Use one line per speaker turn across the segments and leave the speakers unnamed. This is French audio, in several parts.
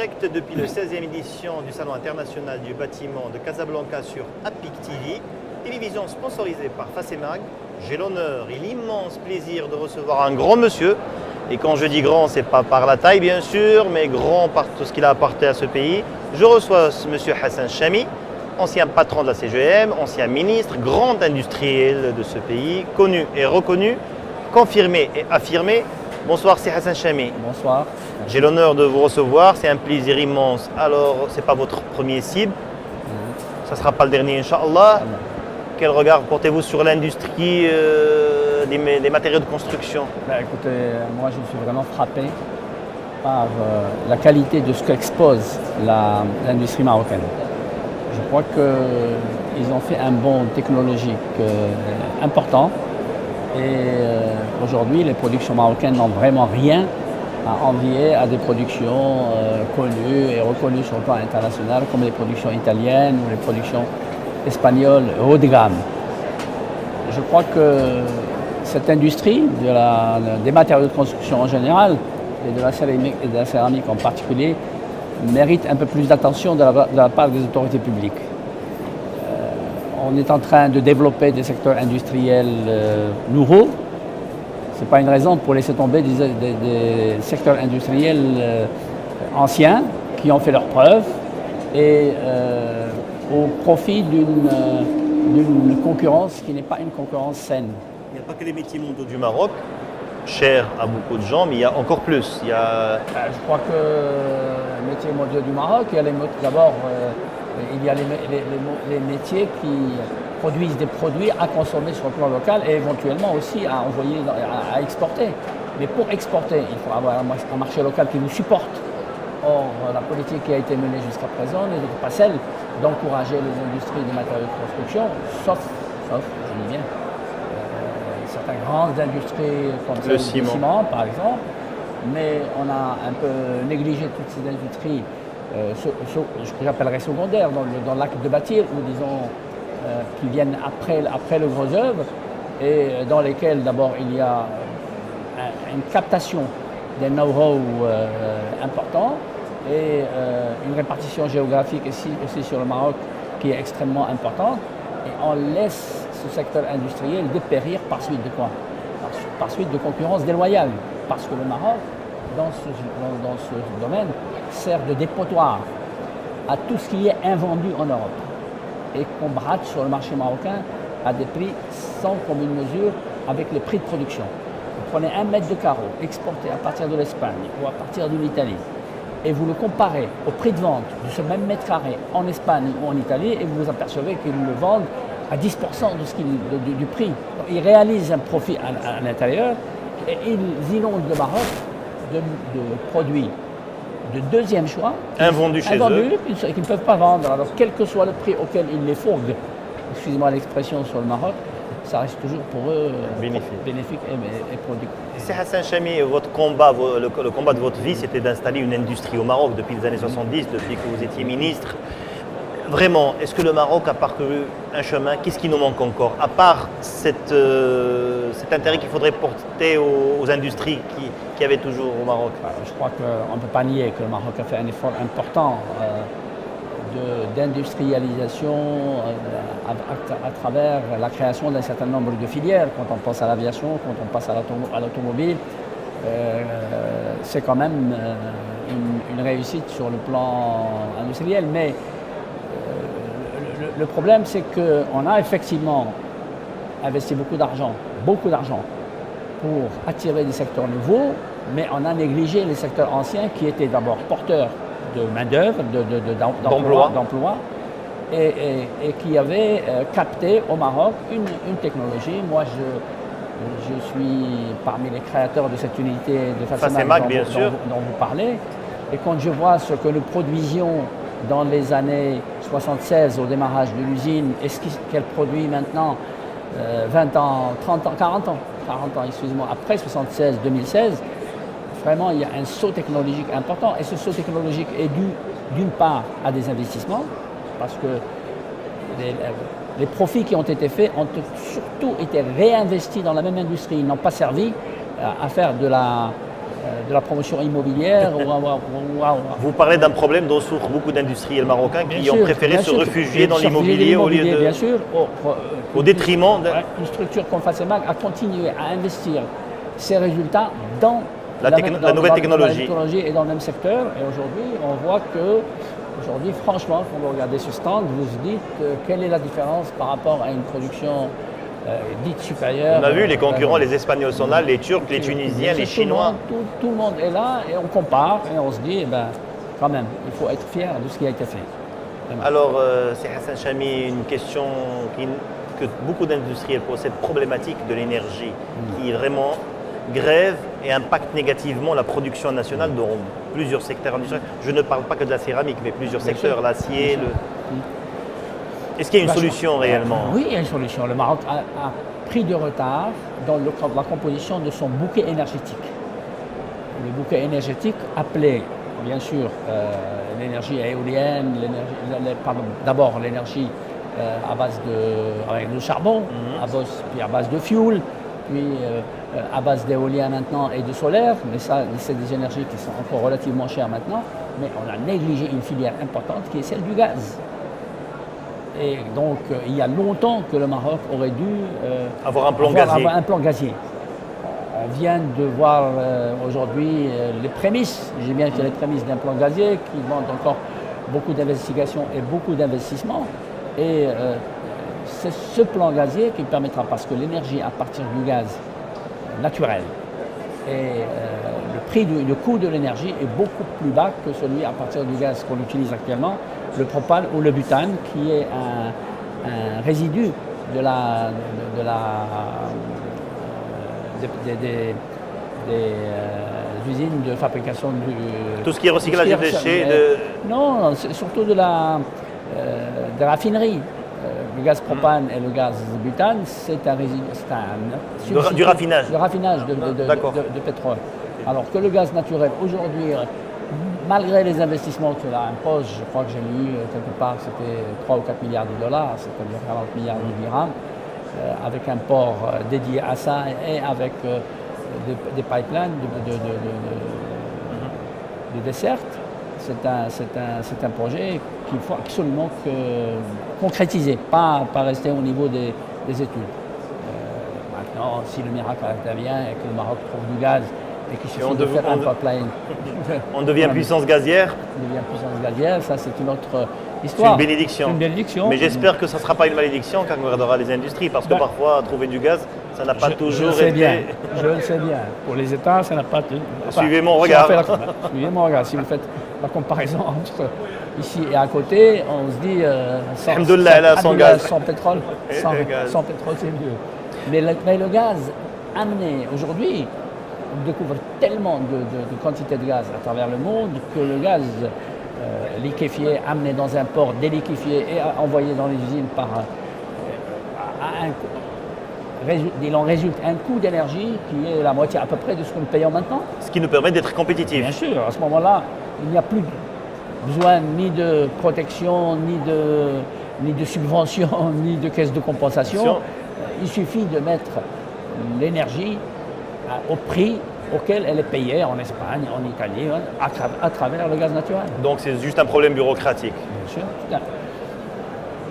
direct depuis le 16e édition du Salon international du bâtiment de Casablanca sur APIC TV, télévision sponsorisée par Facemag. J'ai l'honneur et l'immense plaisir de recevoir un grand monsieur. Et quand je dis grand, c'est pas par la taille bien sûr, mais grand par tout ce qu'il a apporté à ce pays. Je reçois ce monsieur Hassan Chami, ancien patron de la CGM, ancien ministre, grand industriel de ce pays, connu et reconnu, confirmé et affirmé. Bonsoir, c'est Hassan Chami.
Bonsoir.
J'ai l'honneur de vous recevoir, c'est un plaisir immense. Alors, ce n'est pas votre premier cible, ça ne sera pas le dernier, Inch'Allah. Quel regard portez-vous sur l'industrie des matériaux de construction?
Écoutez, moi je suis vraiment frappé par la qualité de ce qu'expose l'industrie marocaine. Je crois qu'ils ont fait un bond technologique important. Et aujourd'hui, les productions marocaines n'ont vraiment rien à envier à des productions connues et reconnues sur le plan international, comme les productions italiennes ou les productions espagnoles haut de gamme. Je crois que cette industrie, des matériaux de construction en général, et de la céramique en particulier, mérite un peu plus d'attention de la part des autorités publiques. On est en train de développer des secteurs industriels nouveaux. Ce n'est pas une raison pour laisser tomber des secteurs industriels anciens qui ont fait leurs preuves et au profit d'une concurrence qui n'est pas une concurrence saine.
Il n'y a pas que les métiers mondiaux du Maroc, chers à beaucoup de gens, mais il y a encore plus.
Je crois que les métiers mondiaux du Maroc, d'abord, il y a les métiers qui produisent des produits à consommer sur le plan local et éventuellement aussi à envoyer, à exporter. Mais pour exporter, il faut avoir un marché local qui nous supporte. Or, la politique qui a été menée jusqu'à présent n'est pas celle d'encourager les industries des matériaux de construction, sauf, je dis bien, certaines grandes industries comme
le
ciment par exemple. Mais on a un peu négligé toutes ces industries ce que j'appellerais secondaires dans l'acte de bâtir, ou disons qui viennent après le gros œuvre, et dans lesquelles d'abord il y a une captation des know-how importants et une répartition géographique aussi sur le Maroc qui est extrêmement importante, et on laisse ce secteur industriel dépérir par suite de quoi? Par suite de concurrence déloyale, parce que le Maroc, dans ce domaine, sert de dépotoir à tout ce qui est invendu en Europe et qu'on brade sur le marché marocain à des prix sans commune mesure avec les prix de production. Vous prenez 1 mètre de carreau exporté à partir de l'Espagne ou à partir de l'Italie et vous le comparez au prix de vente de ce même mètre carré en Espagne ou en Italie, et vous vous apercevez qu'ils le vendent à 10% du prix. Donc, ils réalisent un profit à l'intérieur et ils inondent le Maroc de produits de deuxième choix,
invendus chez eux,
qu'ils ne peuvent pas vendre. Alors, quel que soit le prix auquel ils les fourguent, excusez-moi l'expression, sur le Maroc, ça reste toujours pour eux bénéfique et productif.
C'est Hassan Chami, votre combat, le combat de votre vie, c'était d'installer une industrie au Maroc depuis les années 70, depuis que vous étiez ministre. Vraiment, est-ce que le Maroc a parcouru un chemin? Qu'est-ce qui nous manque encore? À part cet intérêt qu'il faudrait porter aux industries qu'il y avait toujours au Maroc.
Je crois qu'on ne peut pas nier que le Maroc a fait un effort important d'industrialisation à travers la création d'un certain nombre de filières. Quand on pense à l'aviation, quand on passe à l'automobile, c'est quand même une réussite sur le plan industriel. Mais le problème, c'est qu'on a effectivement investi beaucoup d'argent pour attirer des secteurs nouveaux, mais on a négligé les secteurs anciens qui étaient d'abord porteurs de main-d'œuvre, d'emploi, et qui avaient capté au Maroc une technologie. Moi, je suis parmi les créateurs de cette unité de Facemag dont vous parlez, et quand je vois ce que nous produisions dans les années 76 au démarrage de l'usine, et ce qu'elle produit maintenant, 20 ans, 30 ans, 40 ans, excusez-moi, après 76-2016, vraiment il y a un saut technologique important, et ce saut technologique est dû d'une part à des investissements, parce que les profits qui ont été faits ont surtout été réinvestis dans la même industrie, ils n'ont pas servi à faire de la de la promotion immobilière.
Vous parlez d'un problème dont souffrent beaucoup d'industriels marocains qui ont préféré se réfugier dans l'immobilier au lieu de...
Bien sûr,
au détriment de...
Une structure comme FACEMAG a continué à investir ses résultats dans
la nouvelle technologie
et dans le même secteur. Et aujourd'hui, on voit que, franchement, quand vous regardez ce stand, vous vous dites quelle est la différence par rapport à une production dite supérieure.
On a vu les concurrents, les Espagnols sont là, les Turcs, les Tunisiens, les Chinois.
Tout le monde est là et on compare et on se dit, quand même, il faut être fier de ce qui a été fait. Vraiment.
Alors, c'est Hassan Chamy, une question que beaucoup d'industriels posent, cette problématique de l'énergie qui vraiment grève et impacte négativement la production nationale dans plusieurs secteurs industriels. Je ne parle pas que de la céramique, mais plusieurs secteurs, l'acier. Est-ce qu'il y a une solution réellement?
Oui, il y a une solution. Le Maroc a pris de retard dans la composition de son bouquet énergétique. Le bouquet énergétique appelait, bien sûr, l'énergie éolienne, d'abord l'énergie à base de charbon, puis à base de fioul, puis à base d'éolien maintenant et de solaire, mais ça, c'est des énergies qui sont encore relativement chères maintenant, mais on a négligé une filière importante qui est celle du gaz. Et donc, il y a longtemps que le Maroc aurait dû
avoir un plan
gazier. On vient de voir aujourd'hui les prémices, j'ai bien que les prémices d'un plan gazier qui demande encore beaucoup d'investigations et beaucoup d'investissements. Et c'est ce plan gazier qui permettra, parce que l'énergie à partir du gaz naturel et le coût de l'énergie est beaucoup plus bas que celui à partir du gaz qu'on utilise actuellement, le propane ou le butane, qui est un résidu des usines de fabrication du...
Tout ce qui est recyclage des déchets
Non, c'est surtout de la raffinerie. Le gaz propane et le gaz butane, c'est un résidu,
du raffinage.
Du raffinage de pétrole. Alors que le gaz naturel, aujourd'hui, malgré les investissements que cela impose, je crois que j'ai lu quelque part, c'était 3 ou 4 milliards de dollars, c'est-à-dire 40 milliards de dirhams, avec un port dédié à ça et avec des pipelines de desserte. C'est un projet qu'il faut absolument concrétiser, pas rester au niveau des études. Maintenant, si le miracle intervient et que le Maroc trouve du gaz et qu'il suffit de faire un pipeline...
On devient puissance gazière.
On devient puissance gazière, ça c'est une autre histoire.
C'est une bénédiction.
Une bénédiction.
Mais j'espère que ça ne sera pas une malédiction quand on regardera les industries, parce que parfois, trouver du gaz, ça n'a pas toujours été...
Je le sais bien. Pour les États, ça n'a pas...
Suivez mon regard.
Suivez mon regard. Si vous faites la comparaison entre ici et à côté, on se dit
sans gaz.
Sans pétrole, sans pétrole, c'est mieux. Mais le gaz amené aujourd'hui, on découvre tellement de quantité de gaz à travers le monde que le gaz liquéfié, amené dans un port, déliquéfié et envoyé dans les usines il en résulte un coût d'énergie qui est la moitié à peu près de ce que nous payons maintenant.
Ce qui nous permet d'être compétitifs.
Bien sûr, à ce moment-là, il n'y a plus besoin ni de protection, ni de subvention, ni de caisse de compensation. Il suffit de mettre l'énergie au prix auquel elle est payée en Espagne, en Italie, à travers le gaz naturel.
Donc c'est juste un problème bureaucratique.
Bien sûr.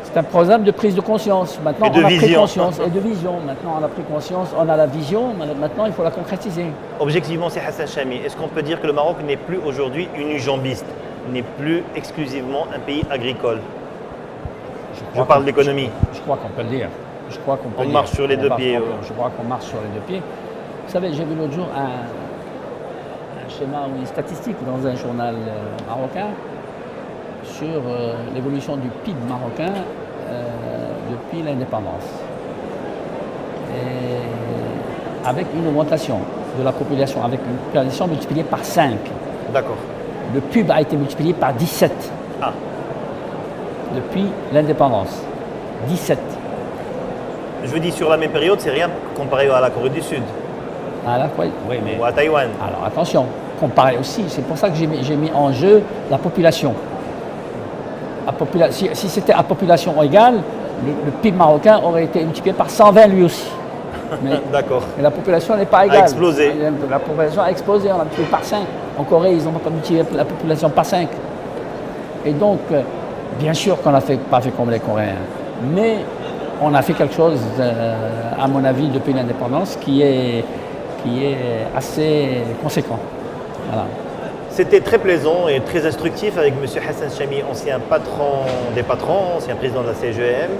C'est un problème de prise de conscience. Maintenant, on a pris conscience et de vision. Maintenant, on a pris conscience, on a la vision. Maintenant, il faut la concrétiser.
Objectivement, c'est Hassan Chamy. Est-ce qu'on peut dire que le Maroc n'est plus aujourd'hui unijambiste, n'est plus exclusivement un pays agricole? Je parle d'économie.
Je crois qu'on peut le dire.
On marche sur les deux pieds.
Je crois qu'on marche sur les deux pieds. Vous savez, j'ai vu l'autre jour un schéma ou une statistique dans un journal marocain sur l'évolution du PIB marocain depuis l'indépendance. Et avec une augmentation de la population, avec une population multipliée par 5.
D'accord.
Le PIB a été multiplié par 17 depuis l'indépendance. 17.
Je veux dire, sur la même période, c'est rien comparé à la Corée du Sud.
Oui, mais...
Ou à Taïwan.
Alors attention, comparé aussi, c'est pour ça que j'ai mis en jeu la population. Si c'était à population égale, le PIB marocain aurait été multiplié par 120 lui aussi.
D'accord.
Mais la population n'est pas égale.
A explosé.
La population a explosé, on a multiplié par 5. En Corée, ils n'ont pas multiplié la population par 5. Et donc, bien sûr qu'on n'a pas fait comme les Coréens. Mais on a fait quelque chose, à mon avis, depuis l'indépendance, qui est assez conséquent. Voilà.
C'était très plaisant et très instructif avec M. Hassan Chami, ancien patron des patrons, ancien président de la CGM,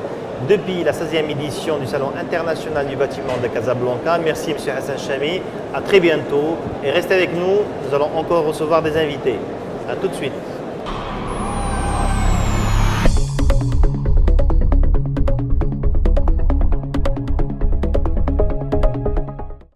depuis la 16e édition du Salon international du bâtiment de Casablanca. Merci M. Hassan Chami, à très bientôt et restez avec nous, nous allons encore recevoir des invités. A tout de suite.